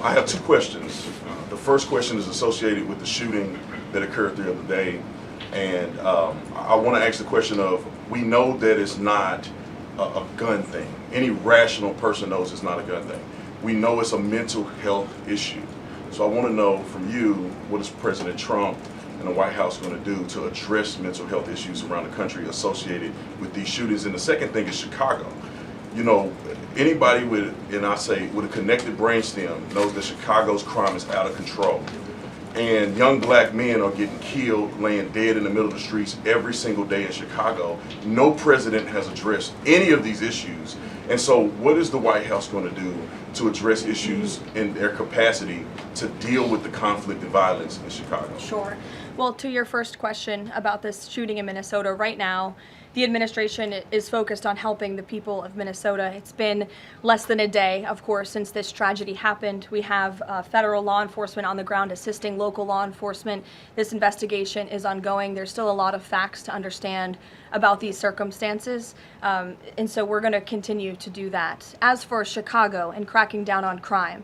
I have two questions. The first question is associated with the shooting that occurred the other day. And I want to ask the question of, we know that it's not a gun thing. Any rational person knows it's not a gun thing. We know it's a mental health issue. So I want to know from you, what is President Trump and the White House going to do to address mental health issues around the country associated with these shootings? And the second thing is Chicago. You know, anybody with, and I say, with a connected brainstem knows that Chicago's crime is out of control. And young black men are getting killed, laying dead in the middle of the streets every single day in Chicago. No president has addressed any of these issues. And so what is the White House going to do to address issues in their capacity to deal with the conflict and violence in Chicago? Sure. Well, to your first question about this shooting in Minnesota, right now, the administration is focused on helping the people of Minnesota. It's been less than a day, of course, since this tragedy happened. We have federal law enforcement on the ground assisting local law enforcement. This investigation is ongoing. There's still a lot of facts to understand about these circumstances, and so we're going to continue to do that. As for Chicago and cracking down on crime,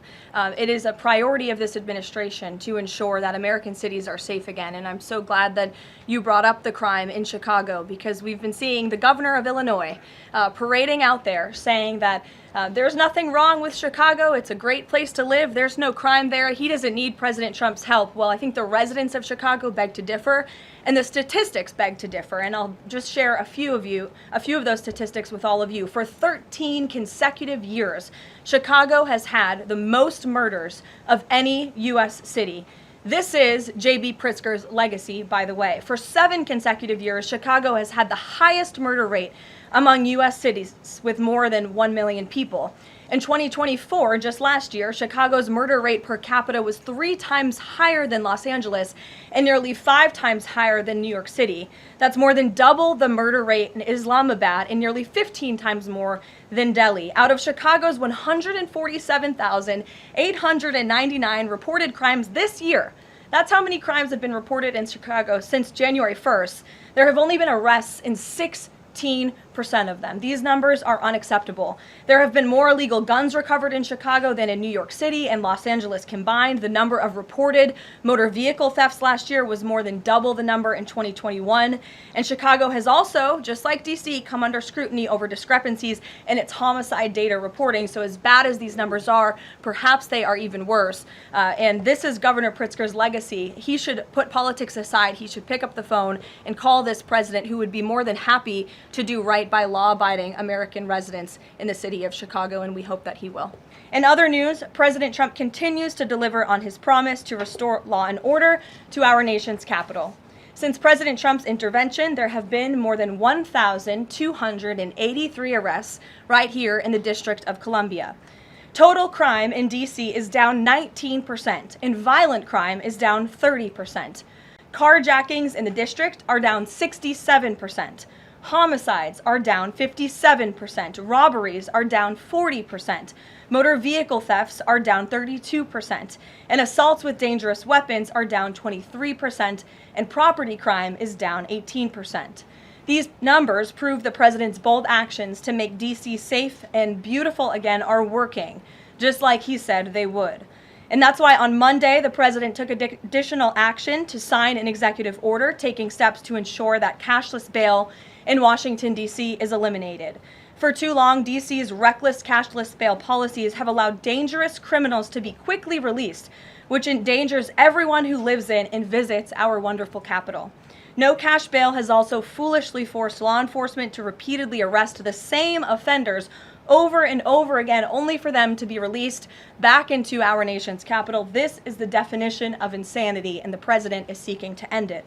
it is a priority of this administration to ensure that American cities are safe again, and I'm so glad that you brought up the crime in Chicago, because we've been seeing the governor of Illinois parading out there saying that there's nothing wrong with Chicago. It's a great place to live. There's no crime there. He doesn't need President Trump's help. Well, I think the residents of Chicago beg to differ, and the statistics beg to differ. And I'll just share a few of those statistics with all of you. For 13 consecutive years, Chicago has had the most murders of any U.S. city. This is J.B. Pritzker's legacy, by the way. For 7 consecutive years, Chicago has had the highest murder rate among U.S. cities with more than 1 million people. In 2024, just last year, Chicago's murder rate per capita was 3 times higher than Los Angeles and nearly 5 times higher than New York City. That's more than double the murder rate in Islamabad and nearly 15 times more than Delhi. Out of Chicago's 147,899 reported crimes this year, that's how many crimes have been reported in Chicago since January 1st. There have only been arrests in 16% of them. These numbers are unacceptable. There have been more illegal guns recovered in Chicago than in New York City and Los Angeles combined. The number of reported motor vehicle thefts last year was more than double the number in 2021. And Chicago has also, just like DC, come under scrutiny over discrepancies in its homicide data reporting. So as bad as these numbers are, perhaps they are even worse. And this is Governor Pritzker's legacy. He should put politics aside. He should pick up the phone and call this president, who would be more than happy to do right by law-abiding American residents in the city of Chicago, and we hope that he will. In other news, President Trump continues to deliver on his promise to restore law and order to our nation's capital. Since President Trump's intervention, there have been more than 1,283 arrests right here in the District of Columbia. Total crime in D.C. is down 19%, and violent crime is down 30%. Carjackings in the district are down 67%. Homicides are down 57%. Robberies are down 40%. Motor vehicle thefts are down 32%. And assaults with dangerous weapons are down 23%. And property crime is down 18%. These numbers prove the president's bold actions to make D.C. safe and beautiful again are working, just like he said they would. And that's why on Monday, the president took additional action to sign an executive order taking steps to ensure that cashless bail in Washington, D.C. is eliminated. For too long, D.C.'s reckless cashless bail policies have allowed dangerous criminals to be quickly released, which endangers everyone who lives in and visits our wonderful capital. No cash bail has also foolishly forced law enforcement to repeatedly arrest the same offenders over and over again, only for them to be released back into our nation's capital. This is the definition of insanity, and the president is seeking to end it.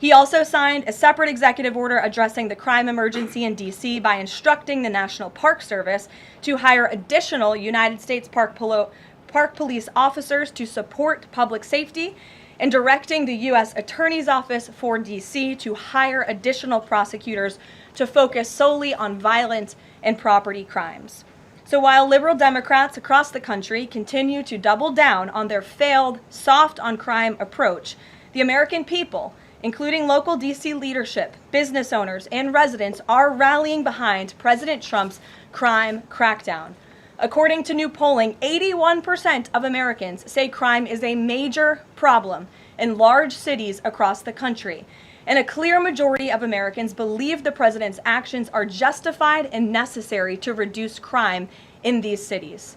He also signed a separate executive order addressing the crime emergency in D.C. by instructing the National Park Service to hire additional United States Park Police officers to support public safety, and directing the U.S. Attorney's Office for D.C. to hire additional prosecutors to focus solely on violent and property crimes. So while liberal Democrats across the country continue to double down on their failed soft-on-crime approach, the American people, including local D.C. leadership, business owners, and residents, are rallying behind President Trump's crime crackdown. According to new polling, 81% of Americans say crime is a major problem in large cities across the country. And a clear majority of Americans believe the president's actions are justified and necessary to reduce crime in these cities.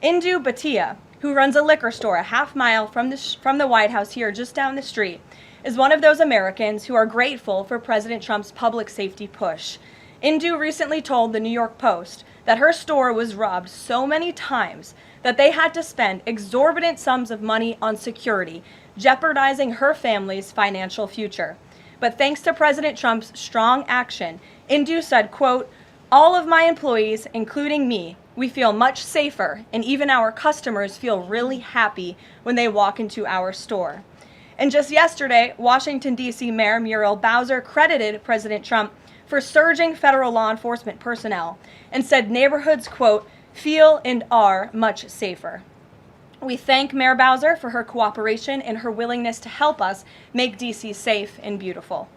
Indu Bhatia, who runs a liquor store a half mile from the White House here just down the street, is one of those Americans who are grateful for President Trump's public safety push. Indu recently told the New York Post that her store was robbed so many times that they had to spend exorbitant sums of money on security, jeopardizing her family's financial future. But thanks to President Trump's strong action, Indu said, quote, "All of my employees, including me, we feel much safer, and even our customers feel really happy when they walk into our store." And just yesterday, Washington, D.C. Mayor Muriel Bowser credited President Trump for surging federal law enforcement personnel and said neighborhoods, quote, "feel and are much safer." We thank Mayor Bowser for her cooperation and her willingness to help us make D.C. safe and beautiful.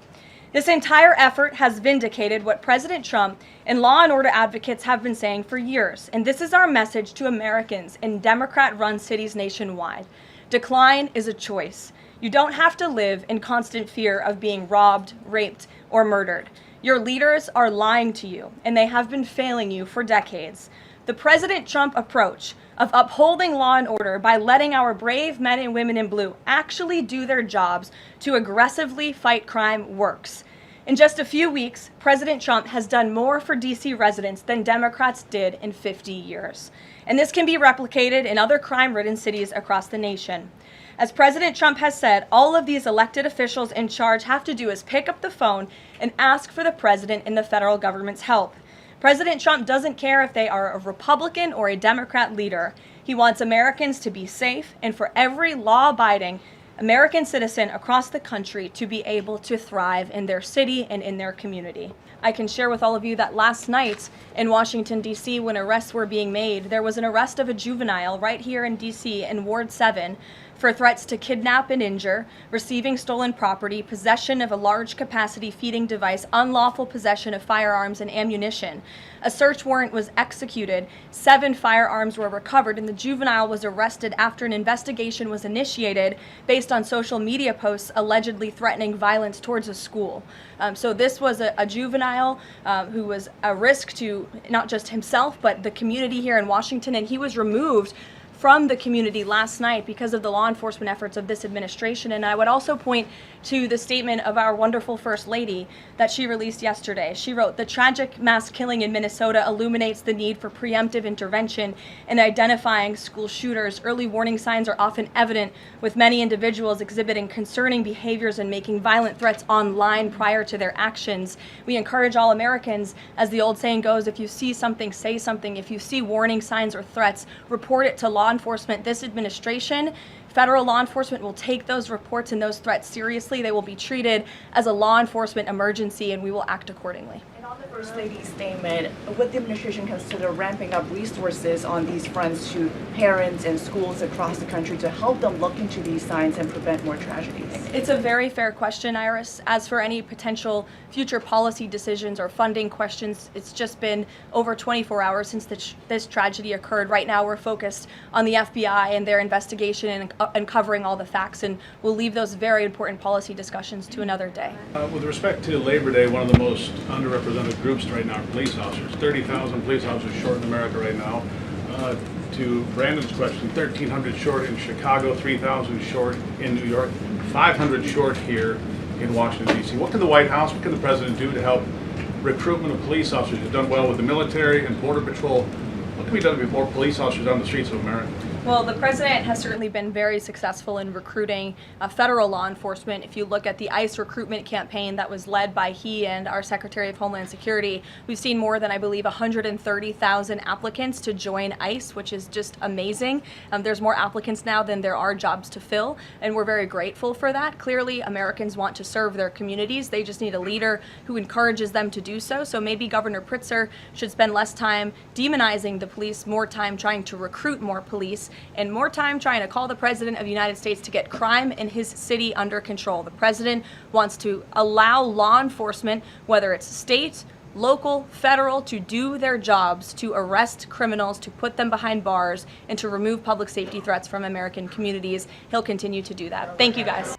This entire effort has vindicated what President Trump and law and order advocates have been saying for years, and this is our message to Americans in Democrat-run cities nationwide. Decline is a choice. You don't have to live in constant fear of being robbed, raped, or murdered. Your leaders are lying to you, and they have been failing you for decades. The President Trump approach of upholding law and order by letting our brave men and women in blue actually do their jobs to aggressively fight crime works. In just a few weeks, President Trump has done more for D.C. residents than Democrats did in 50 years. And this can be replicated in other crime-ridden cities across the nation. As President Trump has said, all of these elected officials in charge have to do is pick up the phone and ask for the president and the federal government's help. President Trump doesn't care if they are a Republican or a Democrat leader. He wants Americans to be safe and for every law-abiding American citizen across the country to be able to thrive in their city and in their community. I can share with all of you that last night in Washington, D.C., when arrests were being made, there was an arrest of a juvenile right here in D.C. in Ward 7 for threats to kidnap and injure, receiving stolen property, possession of a large capacity feeding device, unlawful possession of firearms and ammunition. A search warrant was executed, 7 firearms were recovered, and the juvenile was arrested after an investigation was initiated based on social media posts allegedly threatening violence towards a school. So this was a juvenile who was a risk to not just himself, but the community here in Washington, and he was removed from the community last night because of the law enforcement efforts of this administration. And I would also point to the statement of our wonderful First Lady that she released yesterday. She wrote, "The tragic mass killing in Minnesota illuminates the need for preemptive intervention in identifying school shooters. Early warning signs are often evident, with many individuals exhibiting concerning behaviors and making violent threats online prior to their actions. We encourage all Americans, as the old saying goes, if you see something, say something. If you see warning signs or threats, report it to law enforcement. This administration, federal law enforcement, will take those reports and those threats seriously. They will be treated as a law enforcement emergency, and we will act accordingly." And on the First Lady's statement, would the administration consider ramping up resources on these fronts to parents and schools across the country to help them look into these signs and prevent more tragedies? It's a very fair question, Iris. As for any potential future policy decisions or funding questions, it's just been over 24 hours since this tragedy occurred. Right now, we're focused on the FBI and their investigation and uncovering all the facts, and we'll leave those very important policy discussions to another day. With respect to Labor Day, one of the most underrepresented groups right now are police officers. 30,000 police officers short in America right now. To Brandon's question, 1,300 short in Chicago, 3,000 short in New York, 500 short here in Washington, D.C. What can the White House, what can the President do to help recruitment of police officers? You've done well with the military and Border Patrol. What can be done to get more police officers on the streets of America? Well, the president has certainly been very successful in recruiting federal law enforcement. If you look at the ICE recruitment campaign that was led by he and our Secretary of Homeland Security, we've seen more than, I believe, 130,000 applicants to join ICE, which is just amazing. There's more applicants now than there are jobs to fill, and we're very grateful for that. Clearly, Americans want to serve their communities. They just need a leader who encourages them to do so. So maybe Governor Pritzker should spend less time demonizing the police, more time trying to recruit more police, and more time trying to call the President of the United States to get crime in his city under control. The President wants to allow law enforcement, whether it's state, local, federal, to do their jobs, to arrest criminals, to put them behind bars, and to remove public safety threats from American communities. He'll continue to do that. Thank you, guys.